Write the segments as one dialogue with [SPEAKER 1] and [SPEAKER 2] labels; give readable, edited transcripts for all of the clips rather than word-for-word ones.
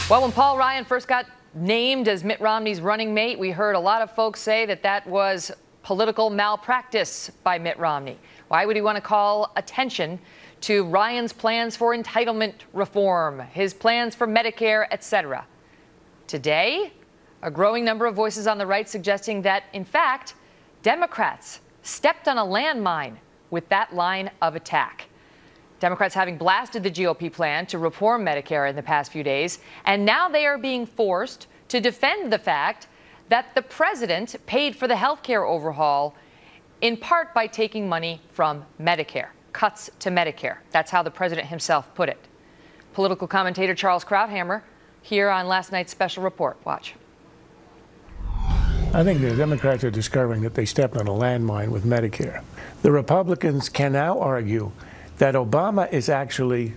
[SPEAKER 1] Well, when Paul Ryan first got named as Mitt Romney's running mate, we heard a lot of folks say that that was political malpractice by Mitt Romney. Why would he want to call attention to Ryan's plans for entitlement reform, his plans for Medicare, etc.? Today, a growing number of voices on the right suggesting that, in fact, Democrats stepped on a landmine with that line of attack. Democrats having blasted the GOP plan to reform Medicare in the past few days, and now they are being forced to defend the fact that the president paid for the health care overhaul in part by taking money from Medicare, cuts to Medicare. That's how the president himself put it. Political commentator Charles Krauthammer here on last night's special report. Watch.
[SPEAKER 2] I think the Democrats are discovering that they stepped on a landmine with Medicare. The Republicans can now argue that Obama is actually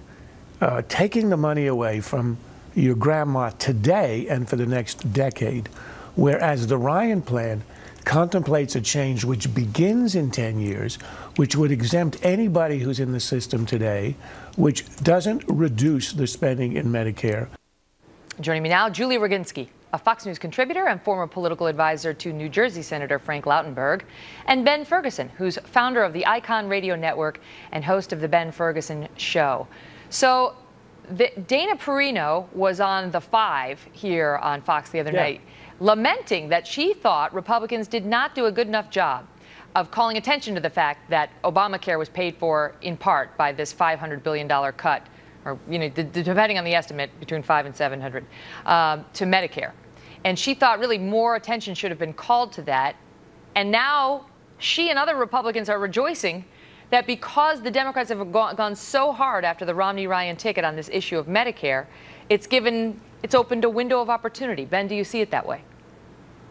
[SPEAKER 2] taking the money away from your grandma today and for the next decade, whereas the Ryan plan contemplates a change which begins in 10 years, which would exempt anybody who's in the system today, which doesn't reduce the spending in Medicare.
[SPEAKER 1] Joining me now, Julie Roginski, a Fox News contributor and former political advisor to New Jersey Senator Frank Lautenberg, and Ben Ferguson, who's founder of the Icon Radio Network and host of the Ben Ferguson Show. So Dana Perino was on The Five here on Fox the other night, lamenting that she thought Republicans did not do a good enough job of calling attention to the fact that Obamacare was paid for in part by this $500 billion cut, or depending on the estimate, between 500 and 700 to Medicare. And she thought really more attention should have been called to that. And now she and other Republicans are rejoicing that because the Democrats have gone so hard after the Romney-Ryan ticket on this issue of Medicare, it's opened a window of opportunity. Ben, do you see it that way?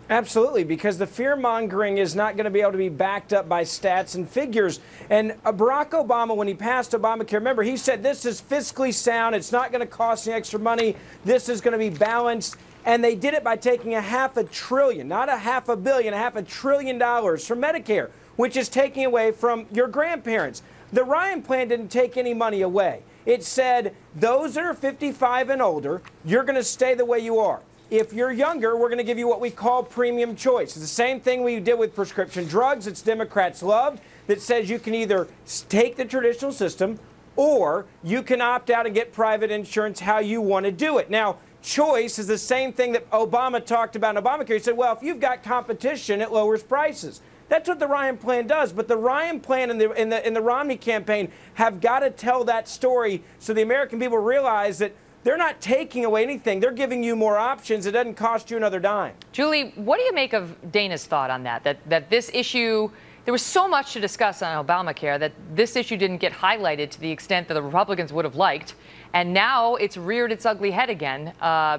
[SPEAKER 3] Absolutely, because the fear-mongering is not going to be able to be backed up by stats and figures. And Barack Obama, when he passed Obamacare, remember, he said this is fiscally sound. It's not going to cost any extra money. This is going to be balanced. And they did it by taking $500 billion, not $500 million, $500 billion from Medicare, which is taking away from your grandparents. The Ryan plan didn't take any money away. It said those that are 55 and older, you're going to stay the way you are. If you're younger, we're going to give you what we call premium choice. It's the same thing we did with prescription drugs. It's Democrats loved, that says you can either take the traditional system or you can opt out and get private insurance how you want to do it. Now, choice is the same thing that Obama talked about in Obamacare. He said, well, if you've got competition, it lowers prices. That's what the Ryan plan does. But the Ryan plan and the Romney campaign have got to tell that story so the American people realize that they're not taking away anything. They're giving you more options. It doesn't cost you another dime.
[SPEAKER 1] Julie, what do you make of Dana's thought on that? That this issue, there was so much to discuss on Obamacare that this issue didn't get highlighted to the extent that the Republicans would have liked. And now it's reared its ugly head again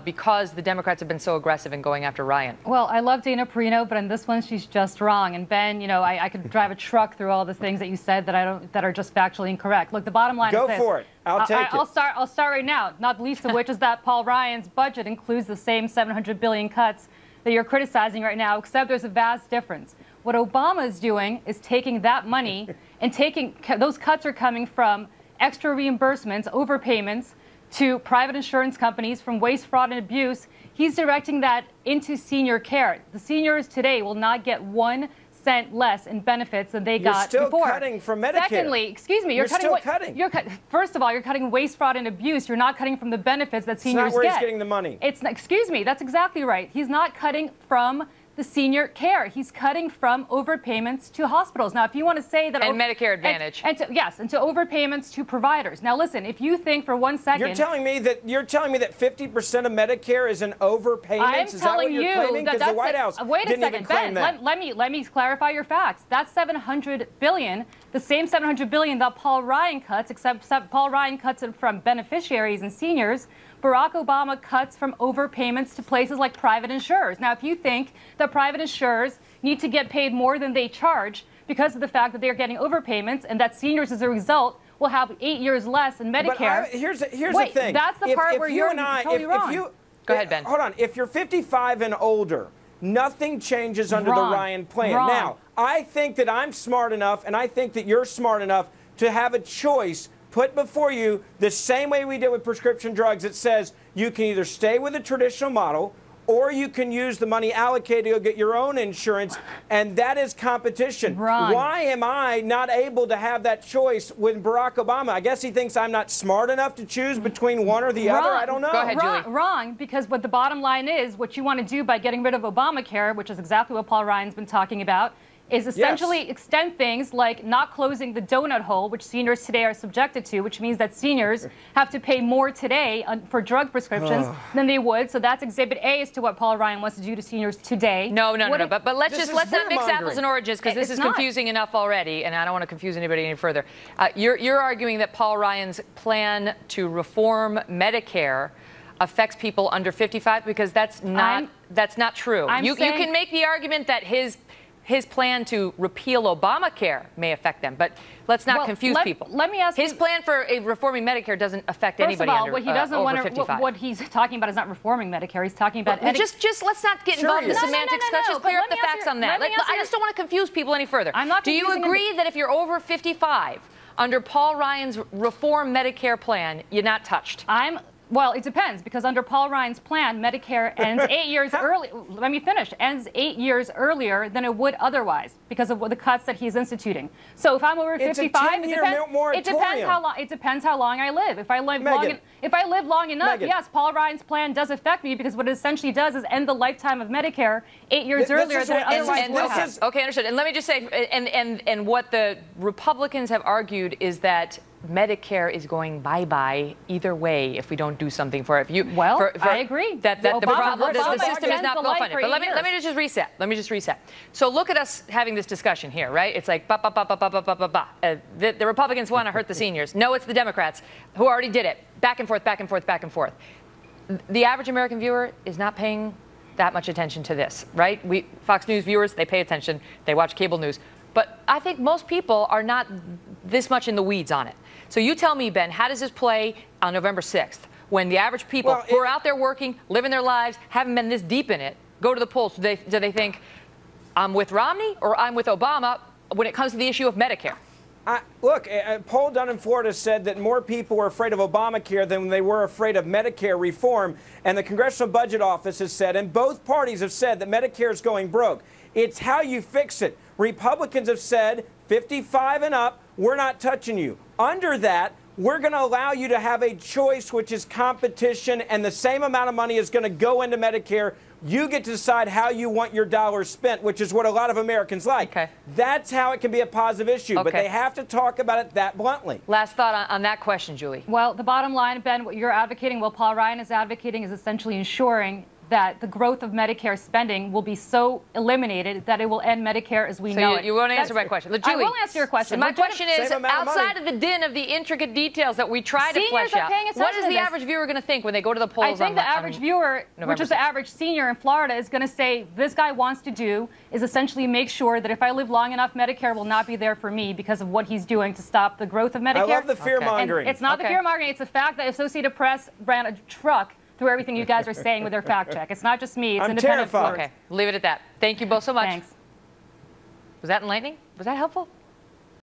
[SPEAKER 1] because the Democrats have been so aggressive in going after Ryan.
[SPEAKER 4] Well, I love Dana Perino, but on this one, she's just wrong. And Ben, I could drive a truck through all the things that you said that are just factually incorrect. Look, the bottom line is this.
[SPEAKER 3] Go for it. I'll take it.
[SPEAKER 4] I'll start right now. Not the least of which is that Paul Ryan's budget includes the same $700 billion cuts that you're criticizing right now, except there's a vast difference. What Obama is doing is taking that money and those cuts are coming from extra reimbursements, overpayments to private insurance companies from waste, fraud, and abuse. He's directing that into senior care. The seniors today will not get 1 cent less in benefits than they got before.
[SPEAKER 3] You're still cutting from Medicare.
[SPEAKER 4] Secondly, excuse me, you're
[SPEAKER 3] still cutting.
[SPEAKER 4] First of all, you're cutting waste, fraud, and abuse. You're not cutting from the benefits that seniors get.
[SPEAKER 3] It's not where he's getting the money.
[SPEAKER 4] Excuse me, that's exactly right. He's not cutting from the senior care. He's cutting from overpayments to hospitals. Now, if you want to say that...
[SPEAKER 1] And Medicare Advantage.
[SPEAKER 4] Yes, and to overpayments to providers. Now, listen, if you think for 1 second...
[SPEAKER 3] You're telling me that 50% of Medicare is an overpayment? Is that what you're claiming? Because the White House didn't even claim that.
[SPEAKER 4] Let me clarify your facts. That's $700 billion, the same $700 billion that Paul Ryan cuts, except Paul Ryan cuts it from beneficiaries and seniors. Barack Obama cuts from overpayments to places like private insurers. Now, if you think that private insurers need to get paid more than they charge because of the fact that they're getting overpayments and that seniors, as a result, will have 8 years less in Medicare.
[SPEAKER 3] Here's the thing.
[SPEAKER 4] That's the part where you're totally wrong.
[SPEAKER 1] Go ahead, Ben.
[SPEAKER 3] Hold on. If you're 55 and older, nothing changes under the Ryan plan. Now, I think that I'm smart enough, and I think that you're smart enough to have a choice put before you the same way we did with prescription drugs. It says you can either stay with the traditional model or you can use the money allocated to go get your own insurance, and that is competition.
[SPEAKER 4] Ron.
[SPEAKER 3] Why am I not able to have that choice with Barack Obama? I guess he thinks I'm not smart enough to choose between one or the other. I don't know.
[SPEAKER 1] Go ahead, Julie.
[SPEAKER 4] Wrong, because what the bottom line is, what you want to do by getting rid of Obamacare, which is exactly what Paul Ryan's been talking about, is essentially extend things like not closing the donut hole, which seniors today are subjected to, which means that seniors have to pay more today for drug prescriptions than they would. So that's Exhibit A as to what Paul Ryan wants to do to seniors today.
[SPEAKER 1] No. But let's not mix apples and oranges, because this is
[SPEAKER 4] not
[SPEAKER 1] confusing enough already, and I don't want to confuse anybody any further. You're arguing that Paul Ryan's plan to reform Medicare affects people under 55, because that's not true. You can make the argument that his plan to repeal Obamacare may affect them, but let's not confuse people.
[SPEAKER 4] Let me ask
[SPEAKER 1] his plan for reforming Medicare doesn't affect anybody under
[SPEAKER 4] what he doesn't
[SPEAKER 1] over
[SPEAKER 4] want to,
[SPEAKER 1] 55.
[SPEAKER 4] What he's talking about is not reforming Medicare. He's talking about
[SPEAKER 1] just let's not get involved in the semantics. Let's just clear up the facts on that. I just don't want to confuse people any further. Do you agree that if you're over 55 under Paul Ryan's reform Medicare plan, you're not touched?
[SPEAKER 4] Well, it depends, because under Paul Ryan's plan, Medicare ends 8 years early. Let me finish. Ends 8 years earlier than it would otherwise because of the cuts that he's instituting. So if I'm over 55, it depends how long I live. If I live long enough, yes, Paul Ryan's plan does affect me, because what it essentially does is end the lifetime of Medicare 8 years earlier than it otherwise would have.
[SPEAKER 1] Okay, understood. And let me just say, and what the Republicans have argued is that Medicare is going bye-bye either way if we don't do something for it.
[SPEAKER 4] I agree.
[SPEAKER 1] That the system is not well-funded. But let me just reset. Let me just reset. So look at us having this discussion here, right? It's like the Republicans want to hurt the seniors. No, it's the Democrats who already did it. Back and forth, back and forth, back and forth. The average American viewer is not paying that much attention to this, right? Fox News viewers, they pay attention. They watch cable news. But I think most people are not this much in the weeds on it. So you tell me, Ben, how does this play on November 6th when the average people who are out there working, living their lives, haven't been this deep in it, go to the polls? Do they think, I'm with Romney or I'm with Obama when it comes to the issue of Medicare?
[SPEAKER 3] Look, a poll done in Florida said that more people were afraid of Obamacare than they were afraid of Medicare reform. And the Congressional Budget Office has said, and both parties have said, that Medicare is going broke. It's how you fix it. Republicans have said 55 and up, we're not touching you. Under that, we're going to allow you to have a choice, which is competition, and the same amount of money is going to go into Medicare. You get to decide how you want your dollars spent, which is what a lot of Americans like.
[SPEAKER 1] Okay.
[SPEAKER 3] That's how it can be a positive issue, but they have to talk about it that bluntly.
[SPEAKER 1] Last thought on that question, Julie.
[SPEAKER 4] Well, the bottom line, Ben, what you're advocating, what Paul Ryan is advocating, is essentially ensuring that the growth of Medicare spending will be so eliminated that it will end Medicare as we know it.
[SPEAKER 1] You won't answer my question. Julie,
[SPEAKER 4] I will answer your question.
[SPEAKER 1] My question is, outside of the din of the intricate details that we try to flesh out, what is the average viewer going to think when they go to the polls?
[SPEAKER 4] I think the average viewer, which is the average senior in Florida, is going to say, this guy wants to do is essentially make sure that if I live long enough, Medicare will not be there for me because of what he's doing to stop the growth of Medicare.
[SPEAKER 3] I love the fear-mongering.
[SPEAKER 4] It's not the fear-mongering. It's the fact that Associated Press ran a truck through everything you guys are saying with their fact check. It's not just me. It's independent.
[SPEAKER 3] Terrified.
[SPEAKER 1] Okay, leave it at that. Thank you both so much.
[SPEAKER 4] Thanks.
[SPEAKER 1] Was that enlightening? Was that helpful?